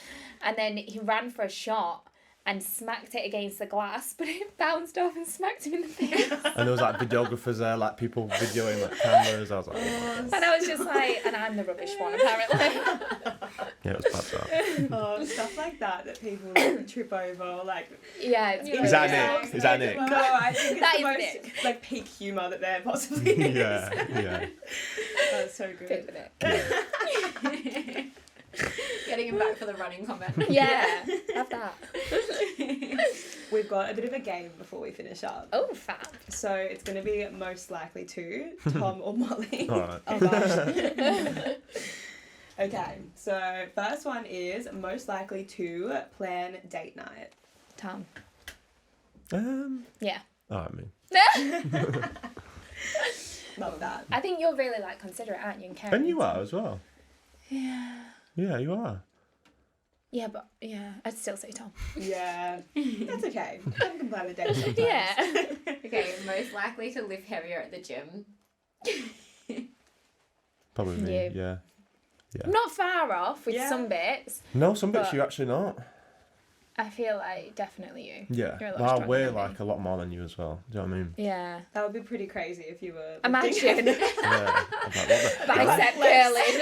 And then he ran for a shot and smacked it against the glass, but it bounced off and smacked him in the face. And there was like videographers there, like people videoing like cameras. I was like, And I was just like, and I'm the rubbish one, apparently. yeah, it was bad that. Oh, stuff like that people like, trip over, or, like. Yeah, it's Is that brilliant. Nick? Is that Nick? No, I think it's That the is most Nick. like peak humour that there possibly is. Yeah. Good That's so good. with it. Yeah. Getting him back for the running comment. Yeah, have that. We've got a bit of a game before we finish up. Oh, fab. So it's going to be most likely to Tom or Molly. All right. Oh, gosh. Okay, so first one is most likely to plan date night. Tom. Yeah. Yeah. Oh, I mean. Love that. I think you're really like considerate, aren't you? And caring. And you are as well. Yeah. Yeah, you are. Yeah, but yeah, I'd still say Tom. Yeah, that's okay. I can plan a date sometimes. Yeah. Okay, most likely to lift heavier at the gym. Probably me. You. Yeah. I'm not far off with Yeah. some bits. No, some bits But- you actually not. I feel like definitely you. Yeah. You're a lot Well, I stronger weigh than me. like a lot more than you as well. Do you know what I mean? Yeah. That would be pretty crazy if you were. Imagine Yeah. I'm like, what the bicep curling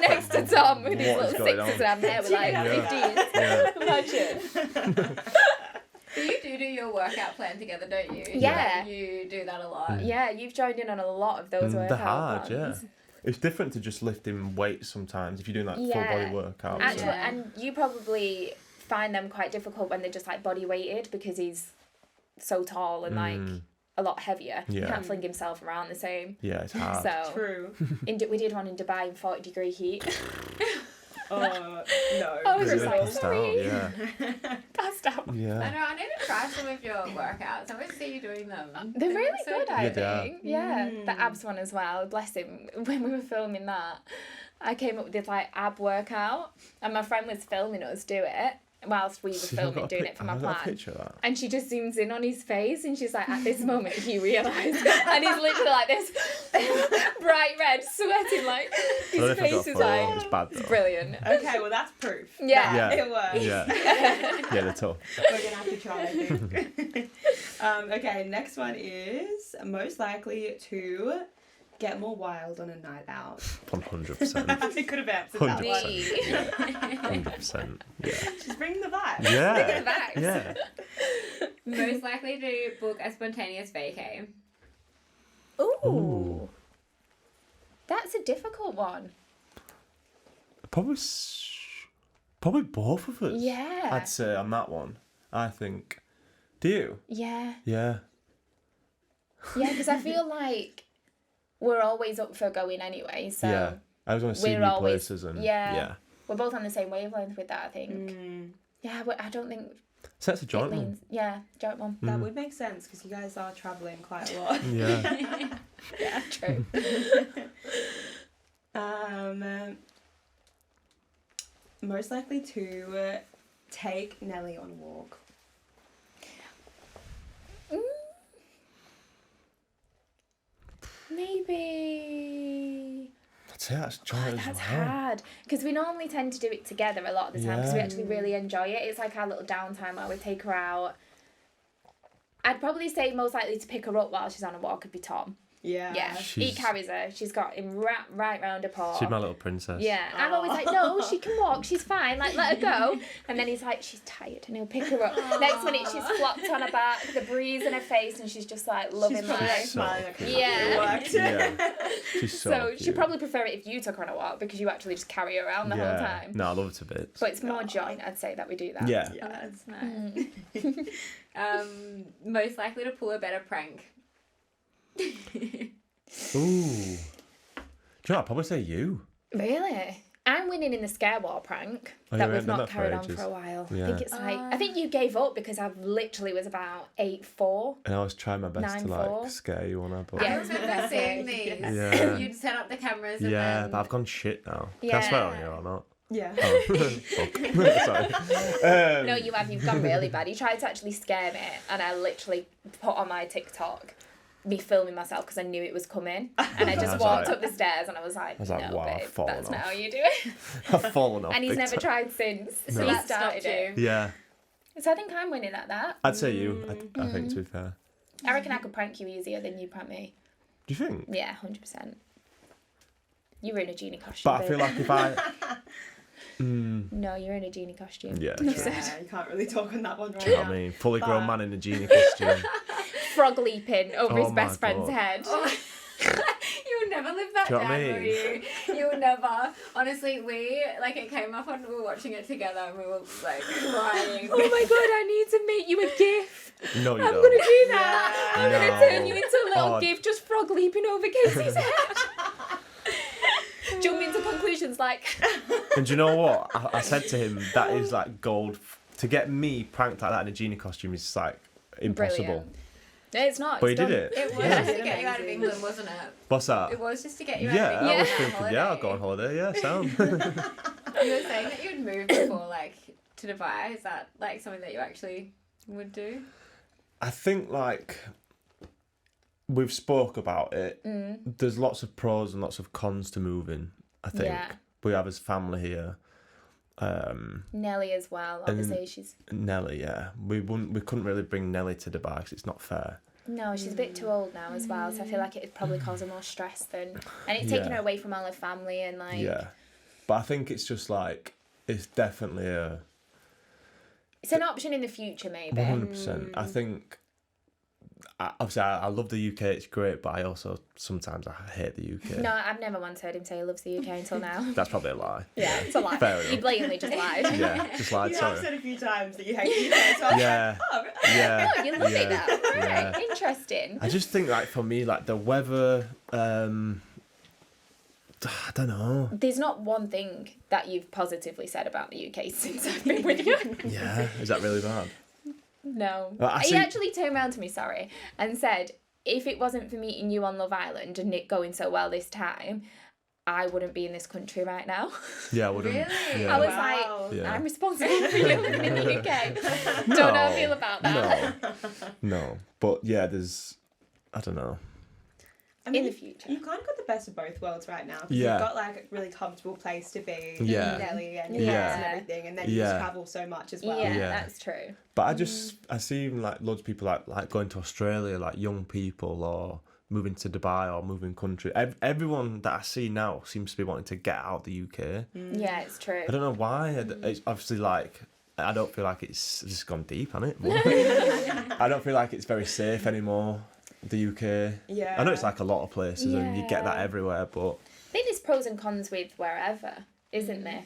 next to Tom with his What is little going sixes on? and I'm there with like Yeah. 15s. Yeah. Imagine. So you do your workout plan together, don't you? Yeah. You do that a lot. Yeah, you've joined in on a lot of those workout They're hard, yeah. plans. It's different to just lifting weights sometimes if you're doing like full Yeah. body workouts. Actually, Yeah. and you probably find them quite difficult when they're just like body weighted because he's so tall and like a lot heavier. He Yeah. can't fling himself around the same. Yeah, it's hard. So True. we did one in Dubai in 40-degree heat. Oh no. I was just Really like, passed sorry. out, yeah. Passed out. I Yeah. know, I need to try some of your workouts. I always see you doing them. They're They really look so good, I Yeah, they are. think. Yeah, the abs one as well. Bless him. When we were filming that, I came up with this like ab workout, and my friend was filming us do it whilst we were See, I've filming, got a doing pic- it for my I've got a plan. picture of that. And she just zooms in on his face, and she's like, "At this moment, he realised," and he's literally like this, bright red, sweating like I his don't know if I got face a is photo, like it's bad though. brilliant. Okay, well that's proof. Yeah. Yeah. It works. Yeah. Yeah, they're tough. We're gonna have to try, I think. Okay, next one is most likely to get more wild on a night out. 100%. We could have answered that 100%. one. Me. 100%. Yeah. Just bring the vibe. Yeah. Facts. Yeah. Most likely to book a spontaneous vacay. Ooh. That's a difficult one. Probably both of us. Yeah. I'd say on that one. I think. Do you? Yeah. Yeah. Yeah, because I feel like we're always up for going anyway. So Yeah. I was going to see we're new always- places and yeah. we're both on the same wavelength with that, I think. Mm, Yeah, but I don't think Sets a it joint one. leans. Yeah, joint one. that would make sense because you guys are travelling quite a lot. Yeah. Yeah, true. Most likely to take Nelly on a walk. Maybe. I'd say that's joint God, as that's well. hard. Because we normally tend to do it together a lot of the time because we Yeah. actually really enjoy it. It's like our little downtime where we take her out. I'd probably say most likely to pick her up while she's on a walk would be Tom. Yeah. Yeah, he She's- carries her. She's got him right round her paw. She's my little princess. Yeah, I'm always like, no, she can walk, she's fine, like, let her go. And then he's like, she's tired, and he'll pick her up. Next minute, she's flopped on her back, the breeze in her face, and she's just like loving She's probably like life. smiling like Yeah. it worked. Yeah. She's so So cute. she'd probably prefer it if you took her on a walk because you actually just carry her around the whole time. No, I love it a bit. But it's more joint, I'd say, that we do that. Yeah. Yeah. That's nice. Most likely to pull a better prank. Ooh. Do you know, I'd probably say you. Really? I'm winning in the scare wall prank Oh, that yeah, we've done not that for carried on ages. for a while. Yeah. I think it's like, I think you gave up because I literally was about 8'4". And I was trying my best to 9'4". like scare you on her, but Yeah. I remember seeing these. Yeah. You'd set up the cameras and yeah, then... but I've gone shit now. Can I swear on Yeah. you or not? Yeah. Fuck. Sorry. No, you have. You've gone really bad. You tried to actually scare me, and I literally put on my TikTok me filming myself because I knew it was coming, and I I just was walked like- up the stairs, and I was like, wow, "No, I've babe, fallen that's not off. how you do it." I've fallen off. And he's big never time. tried since. So No. he That started stopped it. you. Yeah, So I think I'm winning at that. I'd say you. I think, to be fair. I reckon I could prank you easier than you prank me. Do you think? Yeah, 100%. You were in a genie costume. But I feel like if I. No, you're in a genie costume. Yeah. You true. said. Yeah, you can't really talk on that one right Do you know now. what I mean? Fully grown But- man in a genie costume. Frog leaping over Oh his best my friend's God. head. You'll never live that Do you know what I down, will mean? you? You'll never. Honestly, it came up when we were watching it together and we were like crying. Oh my god, I need to make you a gif. No, you I'm don't. gonna do that. I'm No. gonna turn you into a little Oh. gif, just frog leaping over Casey's head. Jump into conclusions like, And do you know what? I said to him, that is like gold. To get me pranked like that in a genie costume is like impossible. brilliant. No, it's not. But it's he did done. it. It was Yeah. just to get you out of Amazing. England, wasn't it? What's that? It was just to get you out Yeah, of I England. was on thinking, holiday. yeah, I'll go on holiday. Yeah, sound. You were saying that you'd moved before, like, to Dubai. Is that, like, something that you actually would do? I think like we've spoke about it. There's lots of pros and lots of cons to moving. I think Yeah. we have as family here. Nelly as well. Obviously, she's Nelly, yeah, we couldn't really bring Nelly to Dubai because it's not fair. no, she's a bit too old now as well. So I feel like it'd probably cause her more stress than, and it's taking Yeah. her away from all her family and like. Yeah, but I think it's just like it's definitely a It's an option in the future, maybe. 100%. I think. Obviously, I love the UK. It's great, but I also sometimes I hate the UK. No, I've never once heard him say he loves the UK until now. That's probably a lie. Yeah, it's a lie. Fair enough. He blatantly just lied. Yeah, just lied. You have Sorry. said a few times that you hate the UK, so I was Yeah, like, oh, really? yeah. Oh, you love it yeah, now. Right, yeah. interesting. I just think like for me, like the weather. I don't know. There's not one thing that you've positively said about the UK since I've been with you. Yeah, is that really bad? No. Well, I He see- actually turned around to me, sorry, and said, if it wasn't for meeting you on Love Island and it going so well this time, I wouldn't be in this country right now. Yeah, I wouldn't. Really? Yeah. I was Wow. like, Yeah. I'm responsible for you living in the UK. Don't know how I feel about that. No, but yeah, there's. I don't know. I mean, In the you've- future. You've kind of got the best of both worlds right now. 'Cause Yeah. You've got like a really comfortable place to be, Yeah. Nelly and Yeah. yeah. and everything, and then you Yeah. just travel so much as well. Yeah, Yeah. that's true. But I see even like loads of people like going to Australia, like young people, or moving to Dubai or moving country. Everyone that I see now seems to be wanting to get out of the UK. Yeah, it's true. I don't know why. It's obviously like I don't feel like it's just gone deep, hasn't it? I don't feel like it's very safe anymore. The UK. Yeah. I know it's like a lot of places and you get that Yeah. everywhere, but I think there's pros and cons with wherever, isn't there?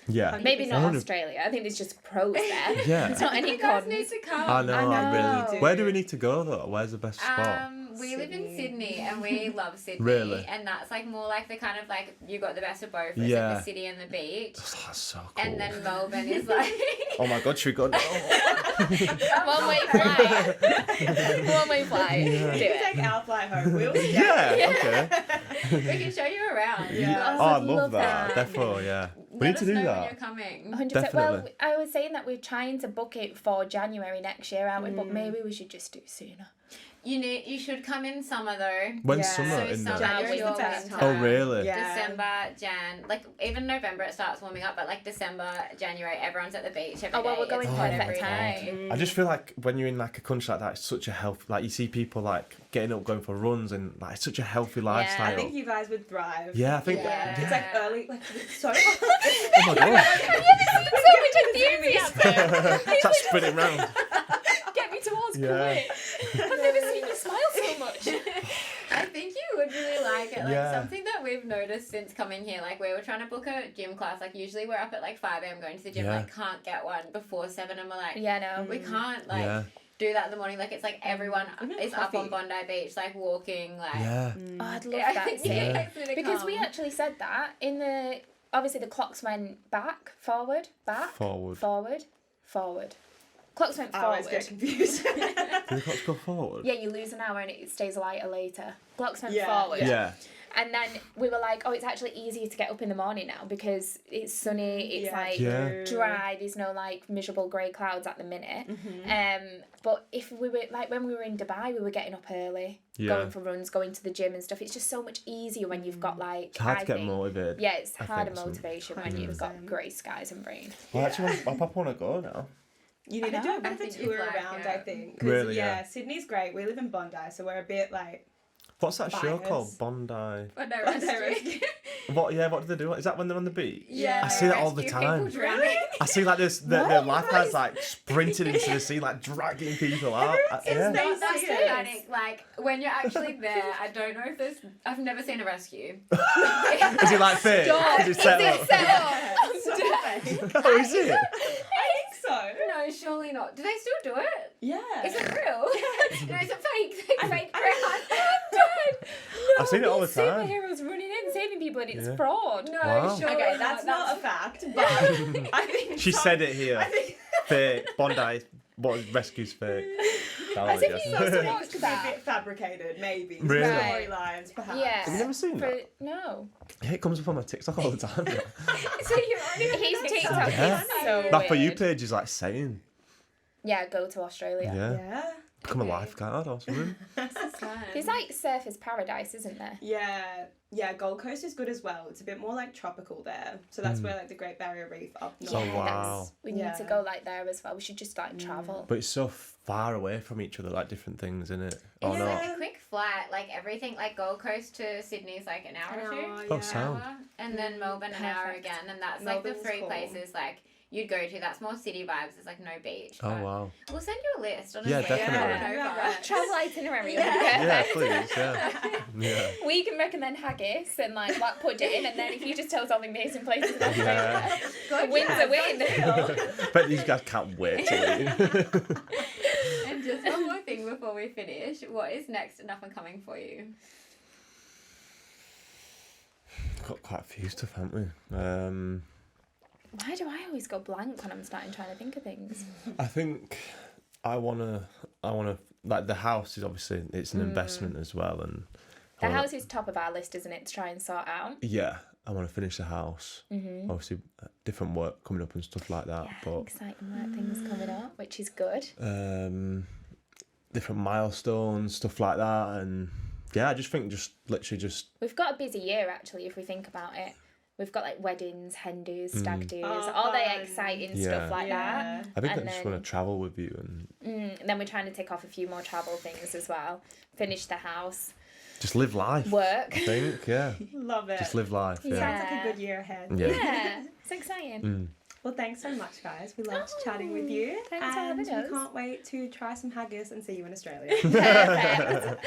yeah. Maybe not 100 Australia. I think there's just pros there. Yeah. It's not any You guys cons. need to come. I know, I really. know. Where do we need to go though? Where's the best spot? We live in Sydney. Sydney and we love Sydney. Really? And that's like more like the kind of like you got the best of both. It's Yeah. like the city and the beach. Oh, that's so cool. And then Melbourne is like Oh my god, should we go? One way flight. One way flight. Do You can it. take our flight home. We'll Yeah, okay. we can show you around. Yeah. Oh, I I'd love love that. that. Definitely, yeah. We Let need to us do know when that. you're coming. 100%. Well, Definitely. I was saying that we're trying to book it for January next year, aren't we? But maybe we should just do it sooner. You should come in summer though. When's Yeah. summer So in summer, there? January's the winter, best time. Oh, really? Yeah. December, Jan, like even November it starts warming up, but like December, January, everyone's at the beach every Oh, well, day. we're going It's perfect every day. time. I just feel like when you're in like a country like that, it's such a health. Like you see people like getting up, going for runs, and like it's such a healthy lifestyle. I think you guys would thrive. Yeah, I think. Yeah. It's like early, like it's so hot. Oh my god! So much enthusiasm. Start spinning round. Get me towards Yeah. Kuwait. I've never seen you smile so much. I think you would really like it. Like Yeah. something that we've noticed since coming here, like we were trying to book a gym class. Like usually we're up at like 5 a.m. going to the gym. Yeah. Like can't get one before 7, and we're like, Yeah, no. we can't. Like Yeah. do that in the morning. Like it's like everyone Even is up on coffee. Bondi Beach, like walking, like Yeah. Oh, I'd love Yeah, that. See? yeah, it's gonna Because we come. actually said that in the obviously the clocks went back, forward, back, Forward. forward. Clocks went I always forward. get confused. Did the clocks go forward? Yeah, you lose an hour and it stays lighter later. Clocks went Yeah, forward. Yeah. And then we were like, oh, it's actually easier to get up in the morning now because it's sunny, it's like Yeah. dry, there's no like miserable grey clouds at the minute. But if we were like when we were in Dubai, we were getting up early, Yeah. going for runs, going to the gym and stuff. It's just so much easier when you've got like It's hard I to get think- motivated. Yeah, it's I harder think so. motivation when you've got 100%. grey skies and rain. Well, actually, my papa want to go now. You need to do a bit I of a think you'd tour like around, it. I think. 'Cause, Really, yeah, yeah. Sydney's great. We live in Bondi, so we're a bit like... What's that show Bias. called? Bondi. Bondi Bondi Rescue. Rescue. What? Yeah. What do they do? Is that when they're on the beach? Yeah, I see that all the rescue time. people drowning. I see like this. The lifeguards like sprinting into the sea, like dragging people out. It's Yeah. not that That's dramatic. Like when you're actually there, I don't know if there's. I've never seen a rescue. Is it like fake? Stop. Is it set Is it up? set up? So fake. Oh, is it? I think so. No, surely not. Do they still do it? Yeah. Is it real? No, is it fake? Fake I- ground. I've seen it all the These time. Superheroes running in, saving people, and it's Yeah. fraud. No, Wow. surely Okay, not. that's not a fact, but I think... She said it here. I think... Fake. Bondi. What rescues fake? As if you're supposed to watch Could be a that. bit fabricated, maybe. Really? Right. Storylines, perhaps. Yeah. Have you never seen For, that? no. Yeah, it comes up on my TikTok all the time. So you're on His it. TikTok Yeah. is so That For You weird. page is like saying, Yeah, go to Australia. yeah, Yeah. become a Okay. lifeguard or something. There's like surfers paradise, isn't there? Yeah, Gold Coast is good as well. It's a bit more like tropical there. So that's where like the Great Barrier Reef up north. Oh, Yeah, wow. we need to Yeah. go like there as well. We should just like travel. But it's so far away from each other, like different things, isn't it? Oh It's no. like a quick flight, like everything, like Gold Coast to Sydney's like an hour or two. Oh, sound. And then Melbourne an hour Perfect. again, and that's Melbourne's like the three cool. places like you'd go to. That's more city vibes. There's like no beach. Oh but wow. We'll send you a list. Honestly. Yeah, definitely. Yeah. Travel itinerary. Yeah, Yeah. please. Yeah. Yeah. We can recommend haggis and like black pudding, and then if you just tell us all the amazing places in Australia, Yeah. the win's a win. But these guys can't wait to leave. And just one more thing before we finish. What is next and up and coming for you? Got quite a few stuff, haven't we? Why do I always go blank when I'm starting trying to think of things? I think I wanna like the house is obviously it's an investment as well, and I The wanna- house is top of our list, isn't it, to try and sort out? Yeah, I want to finish the house. Obviously, different work coming up and stuff like that, Yeah, but exciting work things coming up, which is good. different milestones, stuff like that, and yeah, I just think literally We've got a busy year actually, if we think about it. We've got like weddings, hen do's, stag do's, Oh, all the fun. exciting Yeah. stuff like Yeah. I think I And just then- want to travel with you and and then we're trying to tick off a few more travel things as well. Finish the house, just live life. work. I think, yeah, Love it. just live life. Yeah, Sounds like a good year ahead. yeah. Yeah, it's exciting. Well, thanks so much, guys. We loved chatting with you. Thanks for and having we us. can't wait to try some haggis and see you in Australia. Perfect.